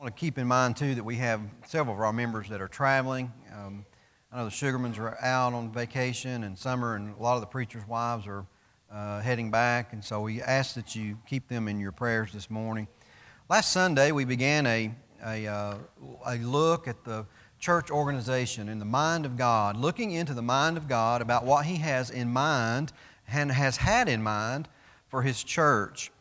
want to keep in mind, too, that we have several of our members that are traveling. I know the Sugarmans are out on vacation in summer, and a lot of the preachers' wives are heading back, and so we ask that you keep them in your prayers this morning. Last Sunday, we began a look at the church organization in the mind of God, looking into the mind of God about what He has in mind and has had in mind for His church.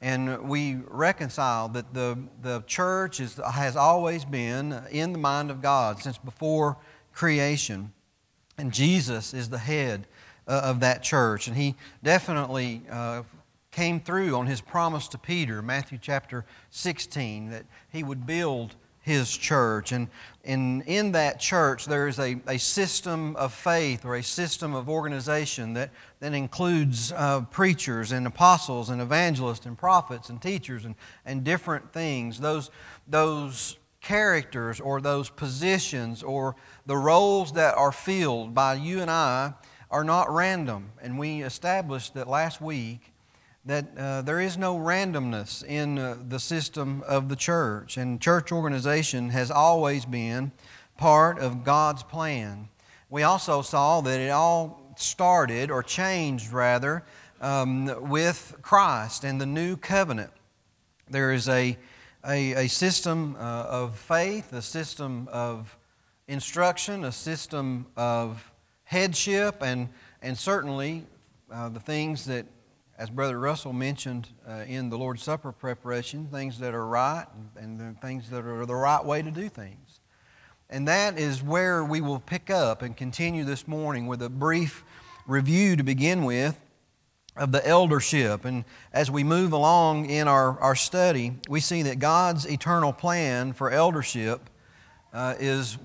And we reconciled that the church has always been in the mind of God since before creation. And Jesus is the head of that church. And He definitely came through on His promise to Peter, Matthew chapter 16, that He would build His church. And in that church there is a system of faith or a system of organization that includes preachers and apostles and evangelists and prophets and teachers and different things. Those characters or those positions or the roles that are filled by you and I are not random. And we established that last week that there is no randomness in the system of the church. And church organization has always been part of God's plan. We also saw that it all started, or changed rather, with Christ and the new covenant. There is a system of faith, a system of instruction, a system of headship, and certainly the things that, as Brother Russell mentioned in the Lord's Supper preparation, things that are right and the things that are the right way to do things. And that is where we will pick up and continue this morning with a brief review to begin with of the eldership. And as we move along in our study, we see that God's eternal plan for eldership is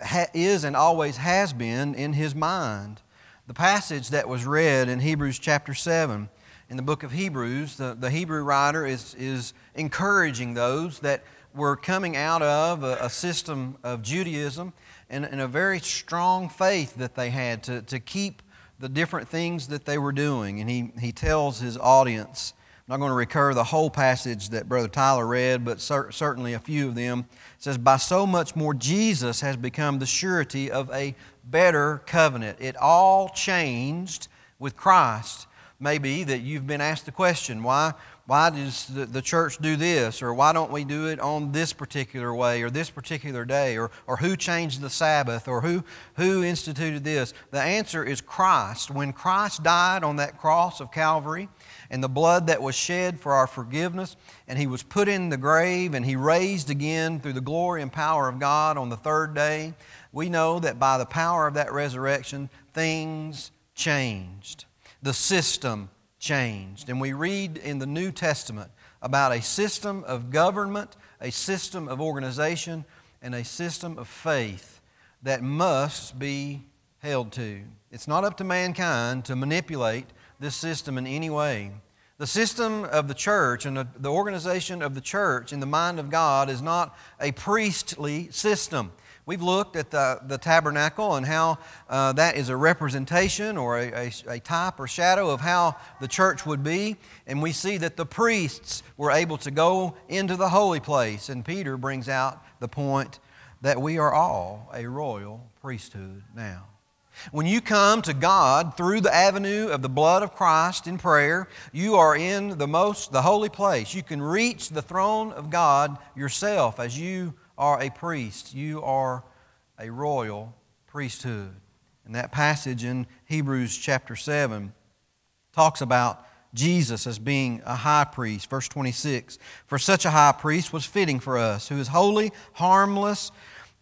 and always has been in His mind. The passage that was read in Hebrews chapter 7, in the book of Hebrews, the Hebrew writer is encouraging those that were coming out of a system of Judaism and a very strong faith that they had to keep the different things that they were doing. And he tells his audience, I'm not going to recur the whole passage that Brother Tyler read, but certainly a few of them. It says, by so much more Jesus has become the surety of a better covenant. It all changed with Christ. Maybe that you've been asked the question, why does the church do this? Or why don't we do it on this particular way or this particular day? Or who changed the Sabbath? Or who instituted this? The answer is Christ. When Christ died on that cross of Calvary and the blood that was shed for our forgiveness, and He was put in the grave and He raised again through the glory and power of God on the third day, we know that by the power of that resurrection, things changed. The system changed. And we read in the New Testament about a system of government, a system of organization, and a system of faith that must be held to. It's not up to mankind to manipulate this system in any way. The system of the church and the organization of the church in the mind of God is not a priestly system. We've looked at the tabernacle and how that is a representation or a type or shadow of how the church would be. And we see that the priests were able to go into the holy place. And Peter brings out the point that we are all a royal priesthood now. When you come to God through the avenue of the blood of Christ in prayer, you are in the holy place. You can reach the throne of God yourself as you are a priest. You are a royal priesthood. And that passage in Hebrews chapter 7 talks about Jesus as being a high priest. Verse 26, for such a high priest was fitting for us, who is holy, harmless,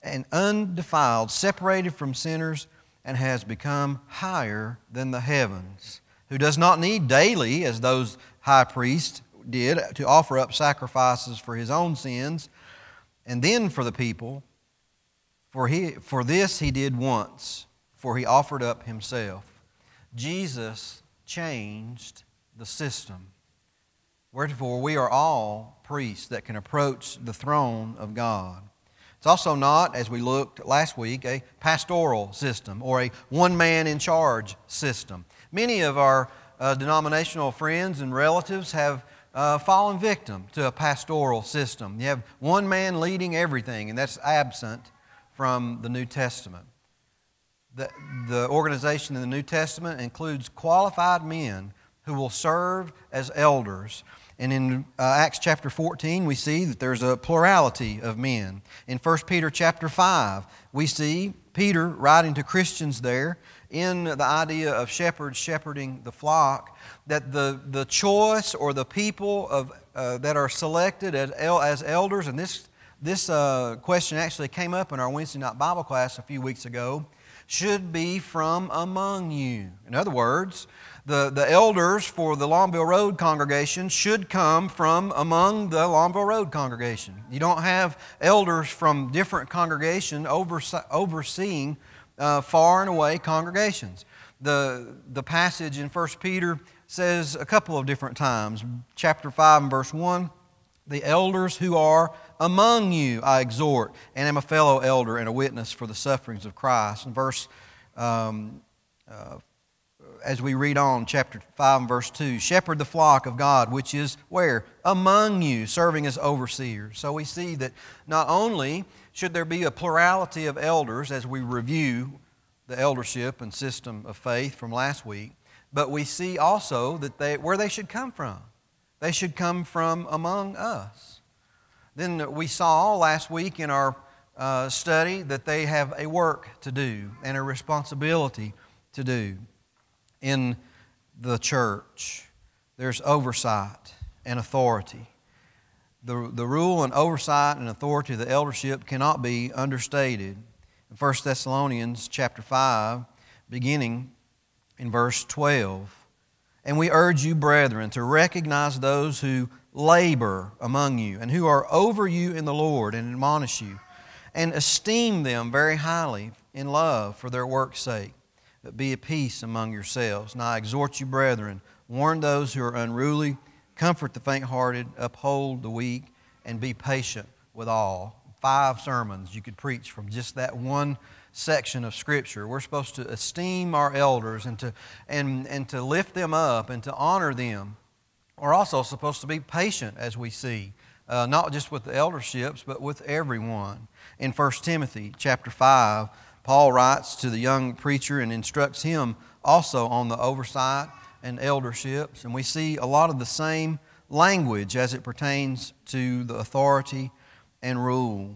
and undefiled, separated from sinners, and has become higher than the heavens, who does not need daily, as those high priests did, to offer up sacrifices for His own sins, and then for the people. For this He did once, for He offered up Himself. Jesus changed the system. Wherefore we are all priests that can approach the throne of God. It's also not, as we looked last week, a pastoral system or a one-man-in-charge system. Many of our denominational friends and relatives have fallen victim to a pastoral system. You have one man leading everything, and that's absent from the New Testament. The organization in the New Testament includes qualified men who will serve as elders. And in Acts chapter 14, we see that there's a plurality of men. In 1 Peter chapter 5, we see Peter writing to Christians there in the idea of shepherds shepherding the flock, that the choice or the people that are selected as elders, and this question actually came up in our Wednesday night Bible class a few weeks ago, should be from among you. In other words, the elders for the Lawnville Road congregation should come from among the Lawnville Road congregation. You don't have elders from different congregations overseeing far and away congregations. The passage in 1 Peter says a couple of different times. Chapter 5 and verse 1, the elders who are among you I exhort, and am a fellow elder and a witness for the sufferings of Christ. And verse, as we read on, chapter 5 and verse 2, shepherd the flock of God, which is where? Among you, serving as overseers. So we see that not only should there be a plurality of elders as we review the eldership and system of faith from last week, but we see also that where they should come from. They should come from among us. Then we saw last week in our study that they have a work to do and a responsibility to do in the church. There's oversight and authority. The rule and oversight and authority of the eldership cannot be understated. In 1 Thessalonians chapter 5, beginning in verse 12, and we urge you, brethren, to recognize those who labor among you and who are over you in the Lord and admonish you, and esteem them very highly in love for their work's sake. But be at peace among yourselves. Now I exhort you, brethren, warn those who are unruly, comfort the faint-hearted, uphold the weak, and be patient with all. 5 sermons you could preach from just that one section of Scripture. We're supposed to esteem our elders and to lift them up and to honor them. We're also supposed to be patient, as we see, not just with the elderships, but with everyone. In 1 Timothy chapter 5, Paul writes to the young preacher and instructs him also on the oversight and elderships. And we see a lot of the same language as it pertains to the authority and rule.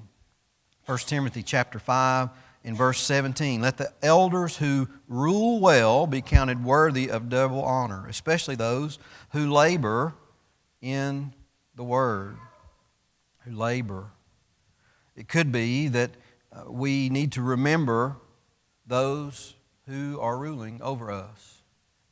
1 Timothy chapter 5 in verse 17, let the elders who rule well be counted worthy of double honor, especially those who labor in the word. Who labor. It could be that we need to remember those who are ruling over us.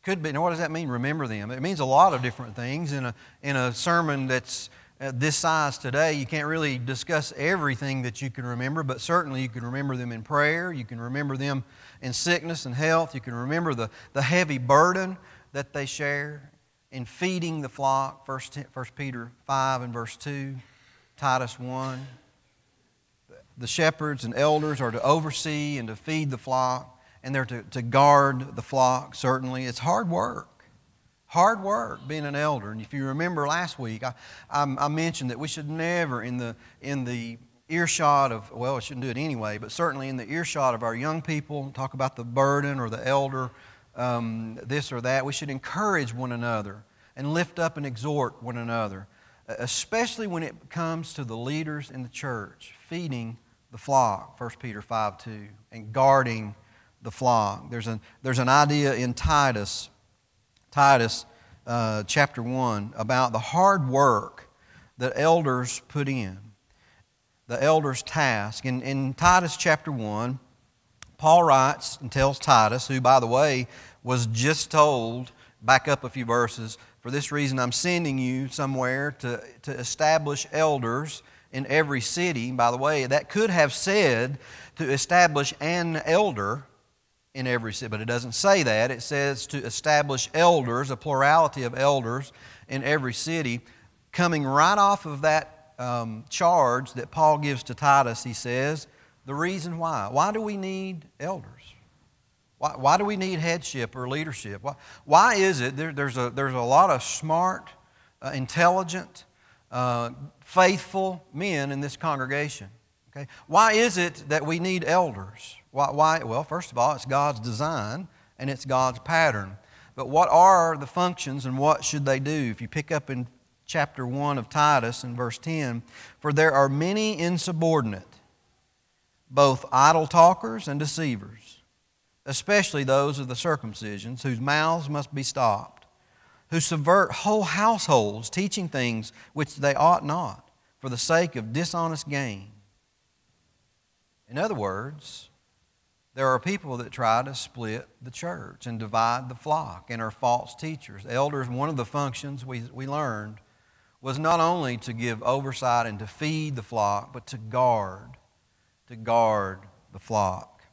Could be. Now, what does that mean, remember them? It means a lot of different things. In a sermon that's this size today, you can't really discuss everything that you can remember, but certainly you can remember them in prayer. You can remember them in sickness and health. You can remember the heavy burden that they share in feeding the flock. 1 Peter 5 and verse 2, Titus 1. The shepherds and elders are to oversee and to feed the flock, and they're to guard the flock, certainly. It's hard work. Hard work being an elder. And if you remember last week, I mentioned that we should never in the earshot of, well, I shouldn't do it anyway, but certainly in the earshot of our young people, talk about the burden or the elder, this or that. We should encourage one another and lift up and exhort one another, especially when it comes to the leaders in the church, feeding the flock, 1 Peter 5:2, and guarding the flock. There's an idea in Titus chapter 1 about the hard work that elders put in, the elders' task. In Titus chapter 1, Paul writes and tells Titus, who, by the way, was just told, back up a few verses, for this reason I'm sending you somewhere to establish elders in every city. By the way, that could have said to establish an elder in every city, but it doesn't say that. It says to establish elders, a plurality of elders in every city. Coming right off of that charge that Paul gives to Titus, he says, the reason why. Why do we need elders? Why do we need headship or leadership? Why is it there's a lot of smart intelligent, faithful men in this congregation. Okay? Why is it that we need elders? Why? Well, first of all, it's God's design and it's God's pattern. But what are the functions and what should they do? If you pick up in chapter 1 of Titus in verse 10, for there are many insubordinate, both idle talkers and deceivers, especially those of the circumcisions, whose mouths must be stopped, who subvert whole households, teaching things which they ought not, for the sake of dishonest gain. In other words, there are people that try to split the church and divide the flock and are false teachers. Elders, one of the functions we learned was not only to give oversight and to feed the flock, but to guard the flock.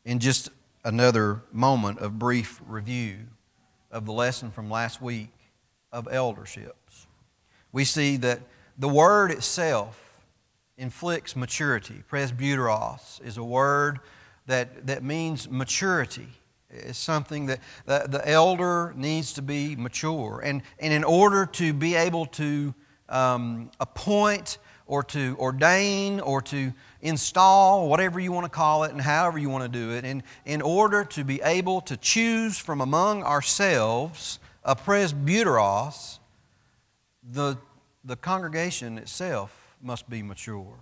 In just another moment of brief review of the lesson from last week of elderships, we see that the word itself inflicts maturity. Presbyteros is a word that means maturity. It's something that the elder needs to be mature. And in order to be able to appoint or to ordain or to install, whatever you want to call it and however you want to do it, in order to be able to choose from among ourselves a presbyteros, the congregation itself must be mature.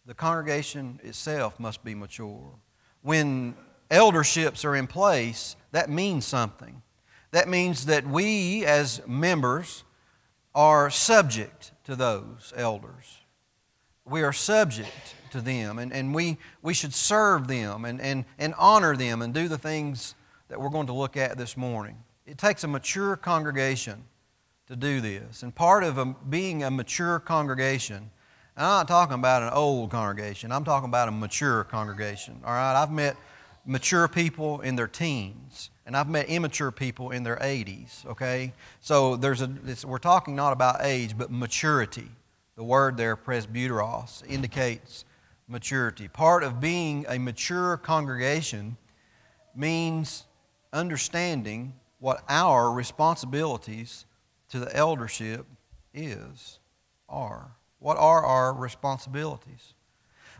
The congregation itself must be mature. When elderships are in place, that means something. That means that we as members are subject to those elders. We are subject to them, and we should serve them and honor them and do the things that we're going to look at this morning. It takes a mature congregation to do this. And part of being a mature congregation, and I'm not talking about an old congregation, I'm talking about a mature congregation. All right, I've met mature people in their teens, and I've met immature people in their 80s, okay? So we're talking not about age, but maturity. The word there, presbyteros, indicates maturity. Part of being a mature congregation means understanding what our responsibilities to the eldership are. What are our responsibilities?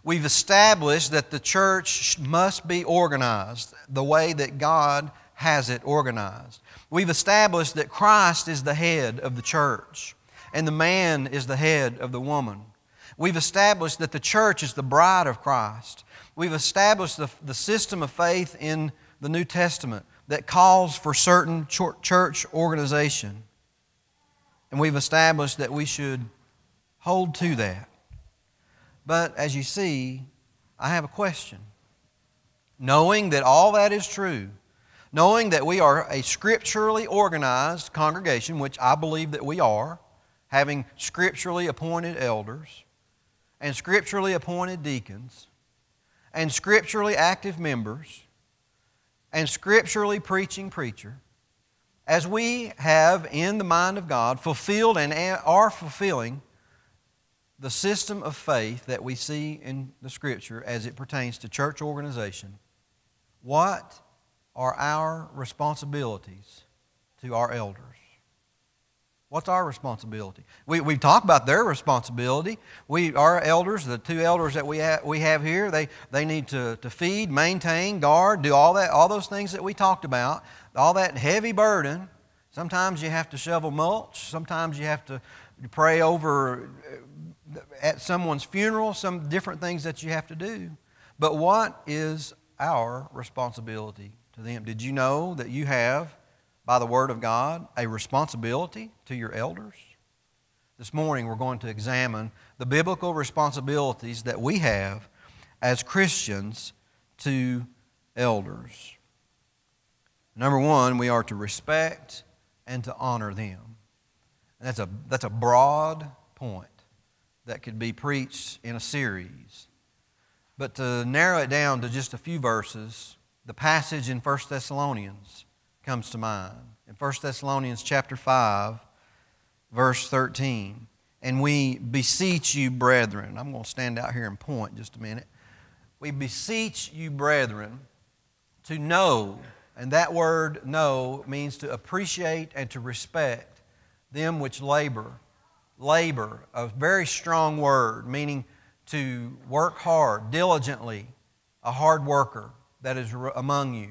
We've established that the church must be organized the way that God has it organized. We've established that Christ is the head of the church and the man is the head of the woman. We've established that the church is the bride of Christ. We've established the system of faith in the New Testament that calls for certain church organization. And we've established that we should hold to that. But as you see, I have a question. Knowing that all that is true, knowing that we are a scripturally organized congregation, which I believe that we are, having scripturally appointed elders and scripturally appointed deacons and scripturally active members and scripturally preaching preacher, as we have in the mind of God fulfilled and are fulfilling the system of faith that we see in the Scripture as it pertains to church organization, what are our responsibilities to our elders? What's our responsibility? We've talked about their responsibility. Our elders, the two elders that we have here, they need to feed, maintain, guard, do all those things that we talked about, all that heavy burden. Sometimes you have to shovel mulch. Sometimes you have to pray over at someone's funeral, some different things that you have to do. But what is our responsibility to them? Did you know that you have, by the Word of God, a responsibility to your elders? This morning we're going to examine the biblical responsibilities that we have as Christians to elders. Number one, we are to respect and to honor them. And that's a broad point that could be preached in a series. But to narrow it down to just a few verses, the passage in 1 Thessalonians comes to mind. In 1 Thessalonians chapter 5, verse 13, and we beseech you, brethren. I'm going to stand out here and point just a minute. We beseech you, brethren, to know And that word know means to appreciate and to respect them which labor. Labor, a very strong word, meaning to work hard, diligently, a hard worker that is among you.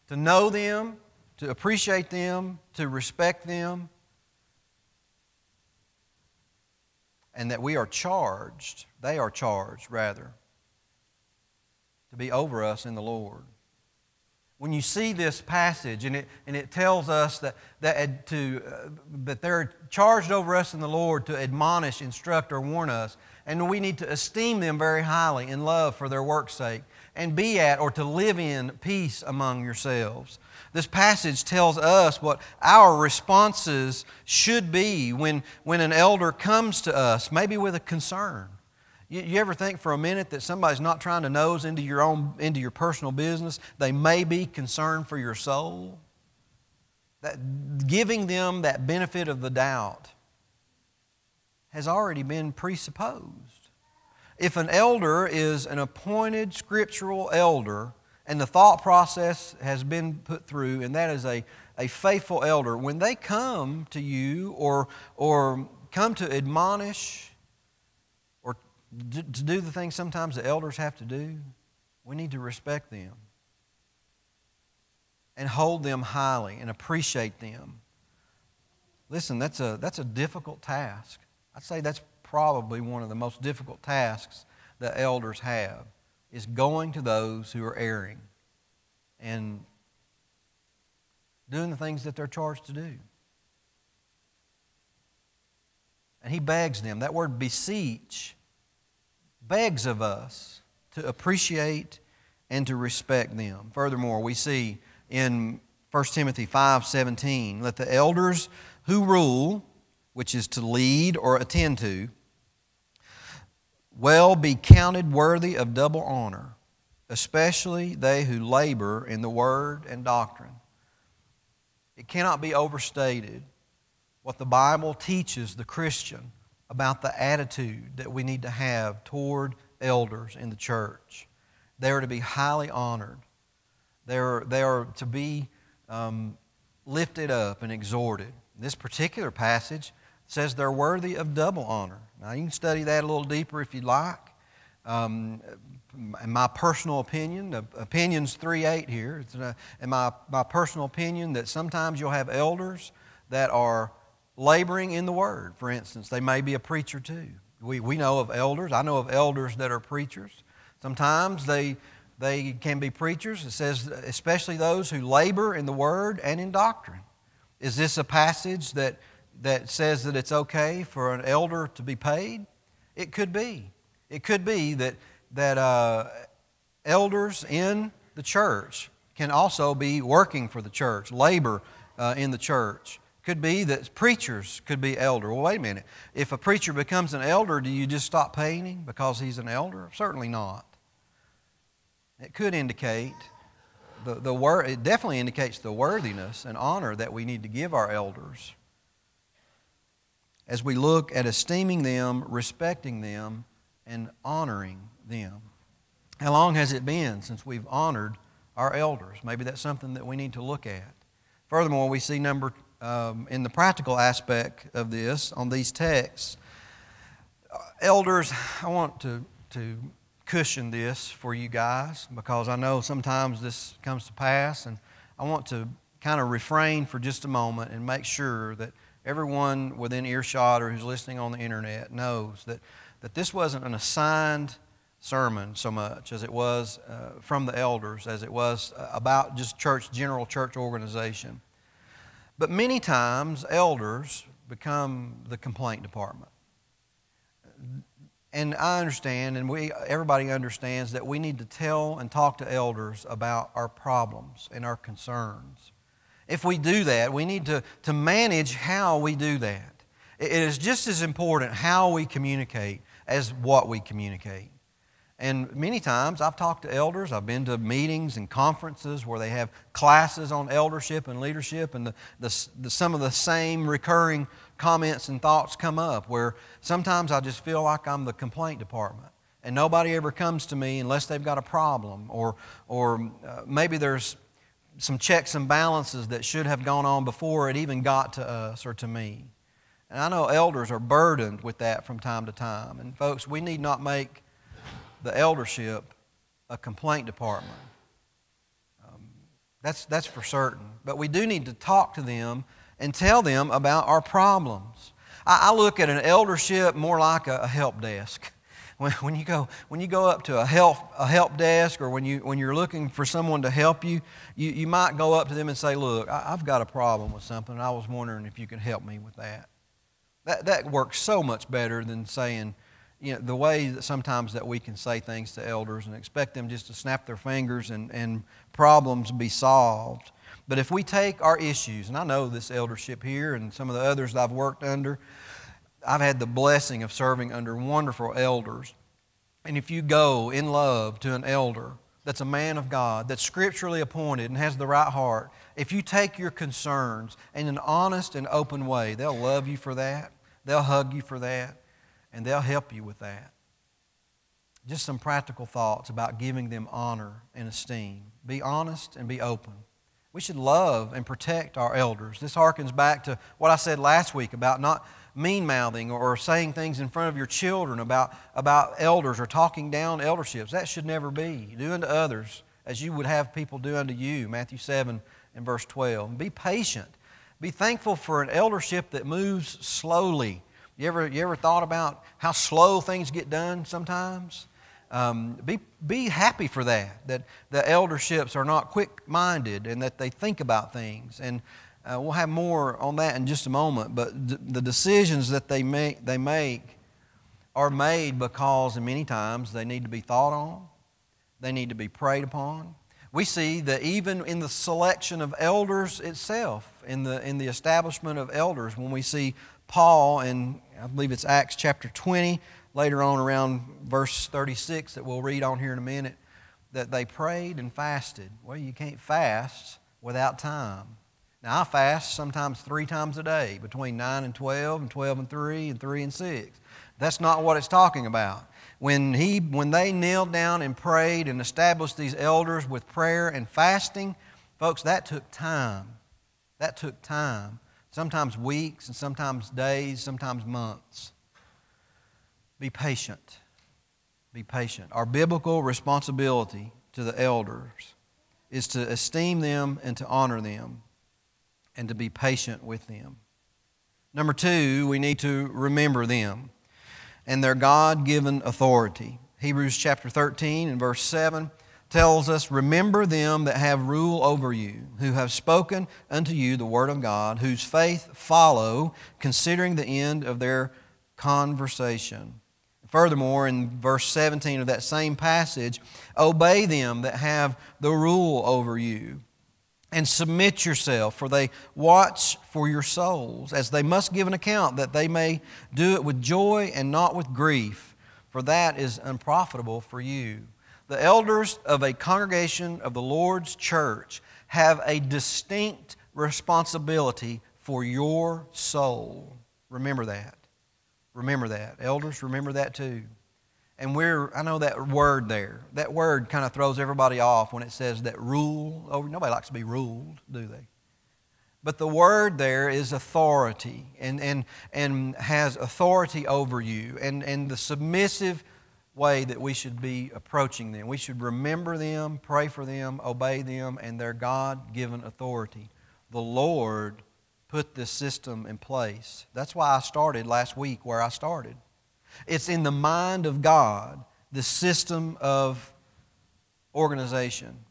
To know them, to appreciate them, to respect them, and that we are charged, they are charged, rather, to be over us in the Lord. When you see this passage, and it tells us that they're charged over us in the Lord to admonish, instruct, or warn us, and we need to esteem them very highly in love for their work's sake, and be at or to live in peace among yourselves. This passage tells us what our responses should be when an elder comes to us, maybe with a concern. You ever think for a minute that somebody's not trying to nose into your personal business? They may be concerned for your soul. That giving them that benefit of the doubt has already been presupposed. If an elder is an appointed scriptural elder, and the thought process has been put through, and that is a faithful elder, when they come to you or come to admonish or to do the things sometimes the elders have to do, we need to respect them and hold them highly and appreciate them. Listen, that's a difficult task. I'd say that's probably one of the most difficult tasks that elders have, is going to those who are erring and doing the things that they're charged to do. And he begs them. That word beseech begs of us to appreciate and to respect them. Furthermore, we see in 1 Timothy 5:17, let the elders who rule, which is to lead or attend to, well be counted worthy of double honor, especially they who labor in the word and doctrine. It cannot be overstated what the Bible teaches the Christian about the attitude that we need to have toward elders in the church. They are to be highly honored. They are to be lifted up and exhorted. This particular passage says they're worthy of double honor. Now, you can study that a little deeper if you'd like. In my personal opinion, the opinion's 3:8 here. In my personal opinion, that sometimes you'll have elders that are laboring in the Word. For instance, they may be a preacher too. We know of elders. I know of elders that are preachers. Sometimes they can be preachers. It says, especially those who labor in the Word and in doctrine. Is this a passage that says that it's okay for an elder to be paid? It could be. It could be that elders in the church can also be working for the church, labor in the church. Could be that preachers could be elder. Well, wait a minute. If a preacher becomes an elder, do you just stop paying him because he's an elder? Certainly not. It could indicate it definitely indicates the worthiness and honor that we need to give our elders as we look at esteeming them, respecting them, and honoring them. How long has it been since we've honored our elders? Maybe that's something that we need to look at. Furthermore, we see in the practical aspect of this, on these texts, elders, I want to cushion this for you guys because I know sometimes this comes to pass, and I want to kind of refrain for just a moment and make sure that everyone within earshot or who's listening on the internet knows that this wasn't an assigned sermon so much as it was from the elders, as it was about just general church organization. But many times elders become the complaint department. And I understand, and everybody understands, that we need to tell and talk to elders about our problems and our concerns. If we do that, we need to manage how we do that. It is just as important how we communicate as what we communicate. And many times I've talked to elders. I've been to meetings and conferences where they have classes on eldership and leadership, and some of the same recurring comments and thoughts come up where sometimes I just feel like I'm the complaint department and nobody ever comes to me unless they've got a problem or maybe there's some checks and balances that should have gone on before it even got to us or to me. And I know elders are burdened with that from time to time. And folks, we need not make the eldership a complaint department. That's for certain. But we do need to talk to them and tell them about our problems. I look at an eldership more like a help desk. When you go up to a help desk, or when you're looking for someone to help you, you might go up to them and say, "Look, I've got a problem with something, and I was wondering if you could help me with that." That works so much better than saying, the way that sometimes that we can say things to elders and expect them just to snap their fingers and problems be solved. But if we take our issues, and I know this eldership here and some of the others that I've worked under, I've had the blessing of serving under wonderful elders. And if you go in love to an elder that's a man of God, that's scripturally appointed and has the right heart, if you take your concerns in an honest and open way, they'll love you for that, they'll hug you for that, and they'll help you with that. Just some practical thoughts about giving them honor and esteem. Be honest and be open. We should love and protect our elders. This harkens back to what I said last week about not mean-mouthing or saying things in front of your children about elders or talking down elderships. That should never be. Do unto others as you would have people do unto you, Matthew 7 and verse 12. Be patient. Be thankful for an eldership that moves slowly. You ever thought about how slow things get done sometimes? Be happy for that the elderships are not quick-minded and that they think about things. And we'll have more on that in just a moment. But the decisions that they make are made because, many times, they need to be thought on. They need to be prayed upon. We see that even in the selection of elders itself, in the establishment of elders, when we see Paul in, I believe it's Acts chapter 20, later on around verse 36 that we'll read on here in a minute, that they prayed and fasted. Well, you can't fast without time. Now, I fast sometimes 3 times a day, between 9 and 12, and 12 and 3, and 3 and 6. That's not what it's talking about. When they knelt down and prayed and established these elders with prayer and fasting, folks, that took time. That took time. Sometimes weeks, and sometimes days, sometimes months. Be patient. Be patient. Our biblical responsibility to the elders is to esteem them and to honor them and to be patient with them. Number 2, we need to remember them and their God-given authority. Hebrews chapter 13 and verse 7 tells us, "Remember them that have rule over you, who have spoken unto you the word of God, whose faith follow, considering the end of their conversation." Furthermore, in verse 17 of that same passage, "Obey them that have the rule over you, and submit yourself, for they watch for your souls, as they must give an account, that they may do it with joy and not with grief, for that is unprofitable for you." The elders of a congregation of the Lord's church have a distinct responsibility for your soul. Remember that. Remember that. Elders, remember that too. And I know that word there. That word kind of throws everybody off when it says that rule over. Nobody likes to be ruled, do they? But the word there is authority and has authority over you and the submissive way that we should be approaching them. We should remember them, pray for them, obey them, and their God-given authority. The Lord put this system in place. That's why I started last week where I started. It's in the mind of God, the system of organization.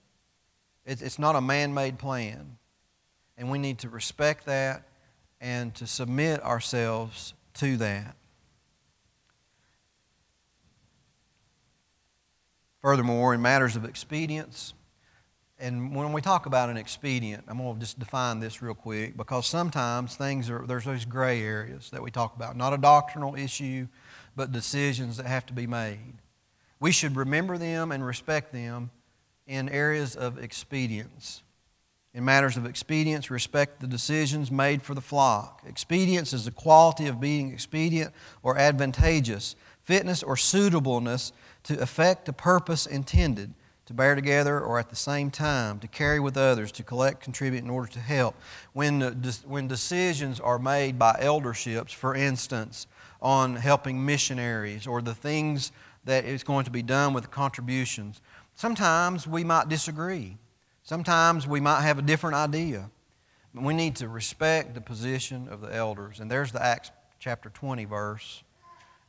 It's not a man-made plan. And we need to respect that and to submit ourselves to that. Furthermore, in matters of expedience, and when we talk about an expedient, I'm going to just define this real quick, because sometimes there's those gray areas that we talk about. Not a doctrinal issue, but decisions that have to be made. We should remember them and respect them in areas of expedience. In matters of expedience, respect the decisions made for the flock. Expedience is the quality of being expedient or advantageous, fitness or suitableness to effect a purpose intended, to bear together, or at the same time, to carry with others, to collect, contribute in order to help. When decisions are made by elderships, for instance, on helping missionaries or the things that is going to be done with contributions, sometimes we might disagree. Sometimes we might have a different idea. But we need to respect the position of the elders. And there's the Acts chapter 20 verse,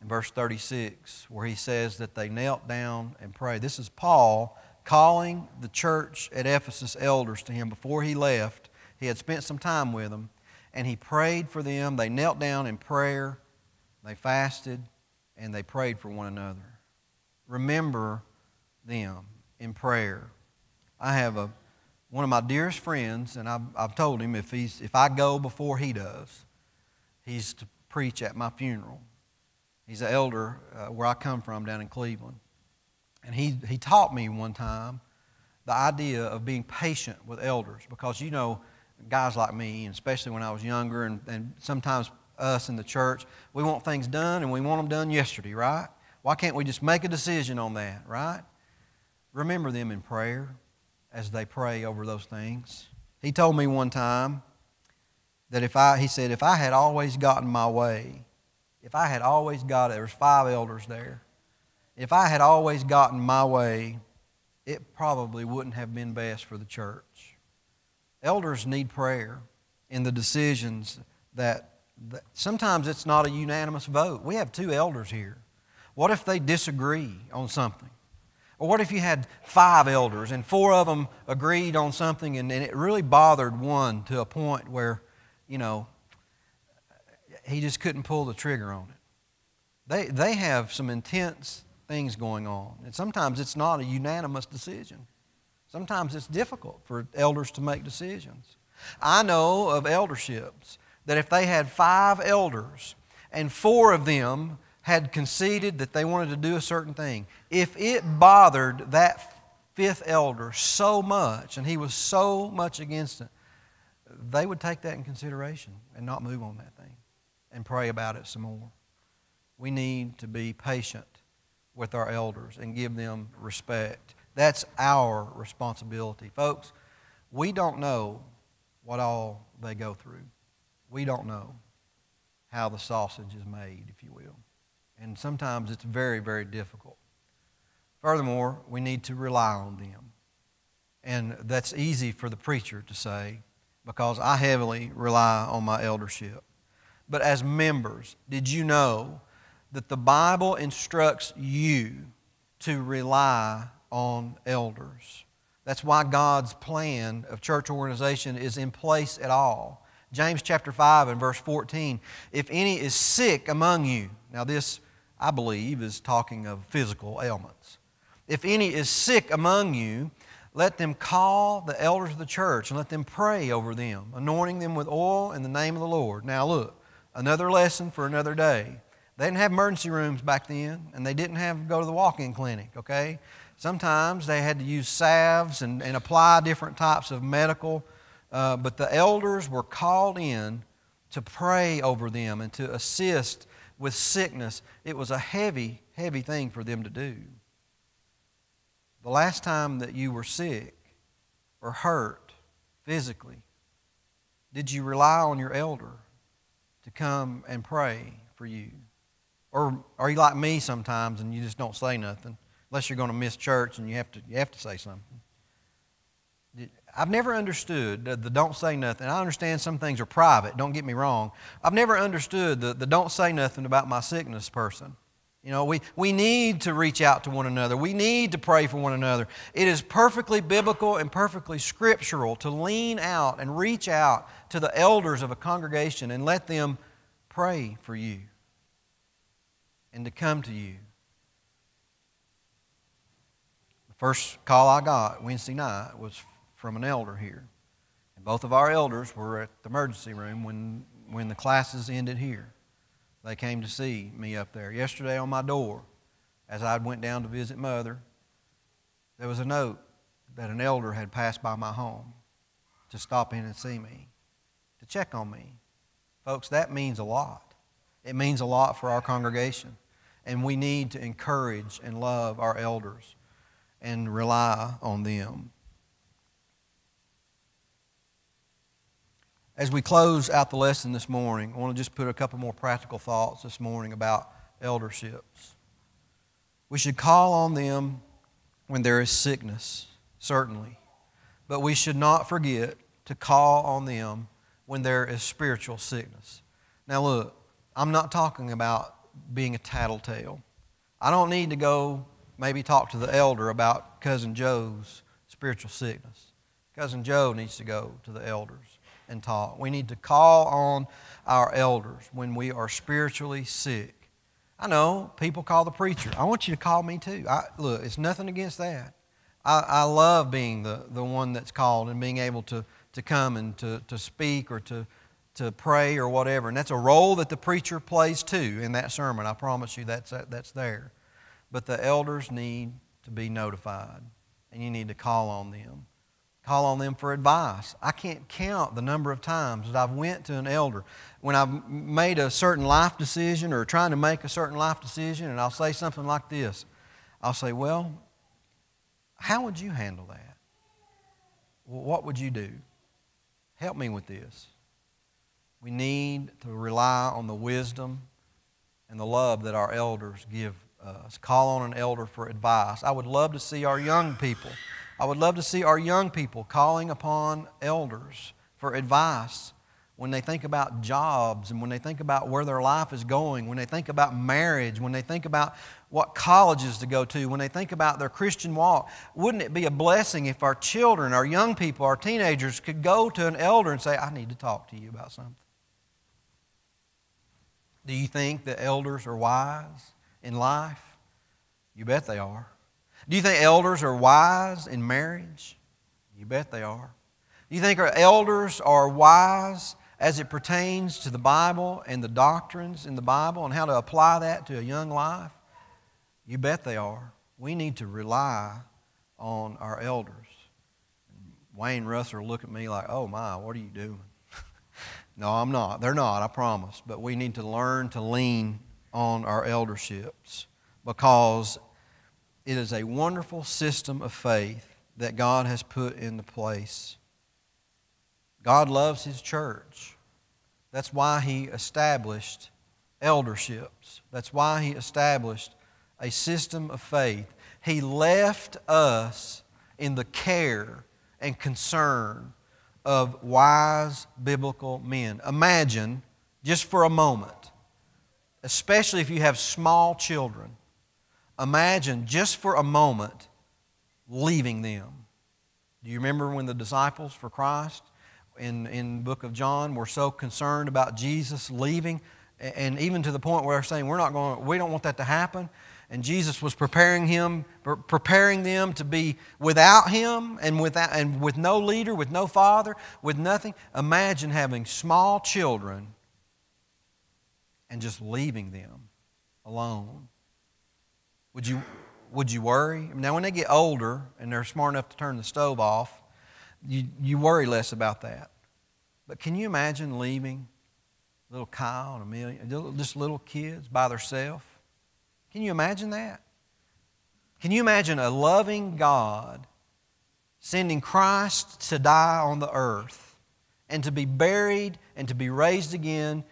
in verse 36, where he says that they knelt down and prayed. This is Paul calling the church at Ephesus elders to him before he left. He had spent some time with them, and he prayed for them. They knelt down in prayer, they fasted, and they prayed for one another. Remember them in prayer. I have one of my dearest friends, and I've told him if I go before he does, he's to preach at my funeral. He's an elder where I come from down in Cleveland. And he taught me one time the idea of being patient with elders, because you know, guys like me, and especially when I was younger, and sometimes us in the church, we want things done and we want them done yesterday, right? Why can't we just make a decision on that, right? Remember them in prayer as they pray over those things. He told me one time that he said, if I had always gotten my way, if I had always got it, there was 5 elders there. If I had always gotten my way, it probably wouldn't have been best for the church. Elders need prayer in the decisions that sometimes it's not a unanimous vote. We have 2 elders here. What if they disagree on something? Or what if you had 5 elders and 4 of them agreed on something, and it really bothered one to a point where, you know, he just couldn't pull the trigger on it. They have some intense things going on. And sometimes it's not a unanimous decision. Sometimes it's difficult for elders to make decisions. I know of elderships that if they had 5 elders and 4 of them had conceded that they wanted to do a certain thing, if it bothered that 5th elder so much and he was so much against it, they would take that in consideration and not move on that thing and pray about it some more. We need to be patient with our elders and give them respect. That's our responsibility. Folks, we don't know what all they go through. We don't know how the sausage is made, if you will. And sometimes it's very, very difficult. Furthermore, we need to rely on them. And that's easy for the preacher to say, because I heavily rely on my eldership. But as members, did you know that the Bible instructs you to rely on elders? That's why God's plan of church organization is in place at all. James chapter 5 and verse 14, if any is sick among you, now this, I believe, is talking of physical ailments. If any is sick among you, let them call the elders of the church and let them pray over them, anointing them with oil in the name of the Lord. Now look, another lesson for another day. They didn't have emergency rooms back then, and they didn't have to go to the walk-in clinic, okay? Sometimes they had to use salves and apply different types of medical, but the elders were called in to pray over them and to assist with sickness. It was a heavy, heavy thing for them to do. The last time that you were sick or hurt physically, did you rely on your elder to come and pray for you? Or are you like me sometimes and you just don't say nothing, unless you're going to miss church and you have to say something? I've never understood the don't say nothing. I understand some things are private, don't get me wrong. I've never understood the don't say nothing about my sickness person. You know, we need to reach out to one another. We need to pray for one another. It is perfectly biblical and perfectly scriptural to lean out and reach out to the elders of a congregation and let them pray for you and to come to you. The first call I got Wednesday night was from an elder here. And both of our elders were at the emergency room when the classes ended here. They came to see me up there. Yesterday on my door, as I went down to visit Mother, there was a note that an elder had passed by my home to stop in and see me, to check on me. Folks, that means a lot. It means a lot for our congregation. And we need to encourage and love our elders. and rely on them. As we close out the lesson this morning, I want to just put a couple more practical thoughts this morning about elderships. We should call on them when there is sickness, certainly. But we should not forget to call on them when there is spiritual sickness. Now look, I'm not talking about being a tattletale. I don't need to go maybe talk to the elder about Cousin Joe's spiritual sickness. Cousin Joe needs to go to the elders and talk. We need to call on our elders when we are spiritually sick. I know people call the preacher. I want you to call me too. Look, it's nothing against that. I love being the one that's called and being able to come and to speak or to pray or whatever. And that's a role that the preacher plays too in that sermon. I promise you that's there. But the elders need to be notified, and you need to call on them. Call on them for advice. I can't count the number of times that I've went to an elder when I've made a certain life decision or trying to make a certain life decision, and I'll say something like this. I'll say, well, how would you handle that? Well, what would you do? Help me with this. We need to rely on the wisdom and the love that our elders give us. Call on an elder for advice. I would love to see our young people. I would love to see our young people calling upon elders for advice when they think about jobs and when they think about where their life is going, when they think about marriage, when they think about what colleges to go to, when they think about their Christian walk. Wouldn't it be a blessing if our children, our young people, our teenagers could go to an elder and say, I need to talk to you about something? Do you think that elders are wise in life? You bet they are. Do you think elders are wise in marriage? You bet they are. Do you think our elders are wise as it pertains to the Bible and the doctrines in the Bible and how to apply that to a young life? You bet they are. We need to rely on our elders. Wayne Russell look at me like, oh my, what are you doing? No, I'm not. They're not, I promise. But we need to learn to lean on our elderships because it is a wonderful system of faith that God has put into place. God loves His church. That's why He established elderships. That's why He established a system of faith. He left us in the care and concern of wise biblical men. Imagine, just for a moment, especially if you have small children, imagine just for a moment leaving them. Do you remember when the disciples for Christ in the book of John were so concerned about Jesus leaving, and even to the point where they're saying, we don't want that to happen. And Jesus was preparing them to be without Him and with no leader, with no father, with nothing. Imagine having small children and just leaving them alone. Would you worry? Now, when they get older and they're smart enough to turn the stove off, you worry less about that. But can you imagine leaving little Kyle and Amelia, just little kids by themselves? Can you imagine that? Can you imagine a loving God sending Christ to die on the earth and to be buried and to be raised again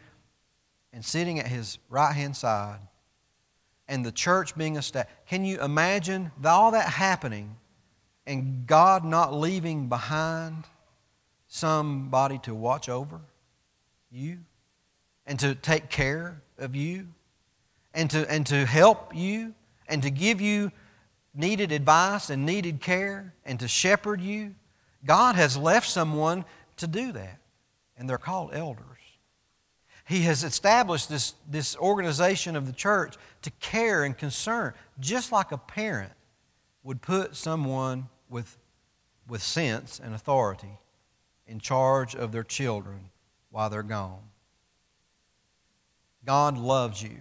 and sitting at His right-hand side and the church being established? Can you imagine all that happening and God not leaving behind somebody to watch over you and to take care of you? And to help you and to give you needed advice and needed care and to shepherd you. God has left someone to do that, and they're called elders. He has established this organization of the church to care and concern, just like a parent would put someone with sense and authority in charge of their children while they're gone. God loves you.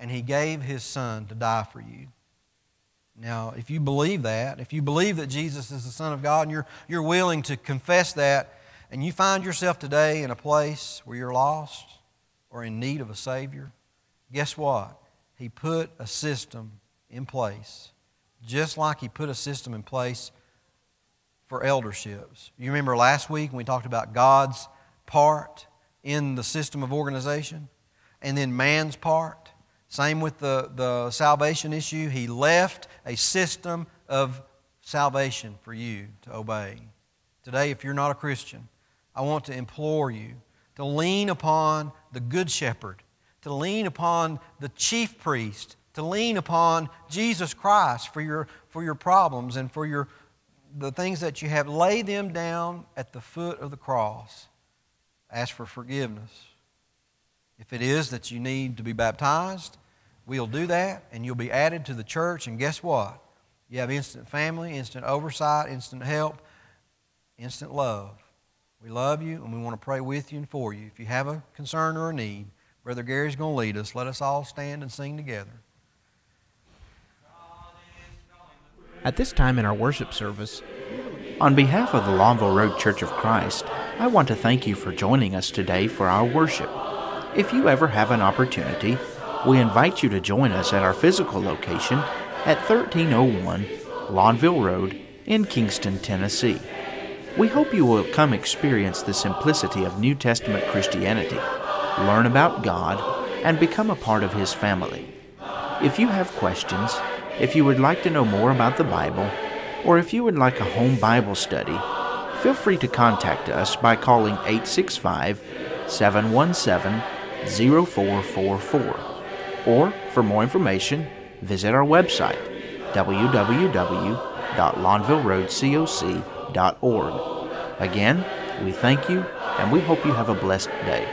And He gave His Son to die for you. Now, if you believe that, if you believe that Jesus is the Son of God, and you're willing to confess that, and you find yourself today in a place where you're lost or in need of a Savior, guess what? He put a system in place just like He put a system in place for elderships. You remember last week when we talked about God's part in the system of organization and then man's part? Same with the salvation issue. He left a system of salvation for you to obey. Today, if you're not a Christian, I want to implore you to lean upon the Good Shepherd, to lean upon the chief priest, to lean upon Jesus Christ for your problems and for the things that you have. Lay them down at the foot of the cross. Ask for forgiveness. If it is that you need to be baptized, we'll do that, and you'll be added to the church, and guess what? You have instant family, instant oversight, instant help, instant love. We love you, and we want to pray with you and for you. If you have a concern or a need, Brother Gary's going to lead us. Let us all stand and sing together. At this time in our worship service, on behalf of the Lawnville Road Church of Christ, I want to thank you for joining us today for our worship. If you ever have an opportunity, we invite you to join us at our physical location at 1301 Lawnville Road in Kingston, Tennessee. We hope you will come experience the simplicity of New Testament Christianity, learn about God, and become a part of His family. If you have questions, if you would like to know more about the Bible, or if you would like a home Bible study, feel free to contact us by calling 865-717-0444. Or, for more information, visit our website, www.lawnvilleroadcoc.org. Again, we thank you, and we hope you have a blessed day.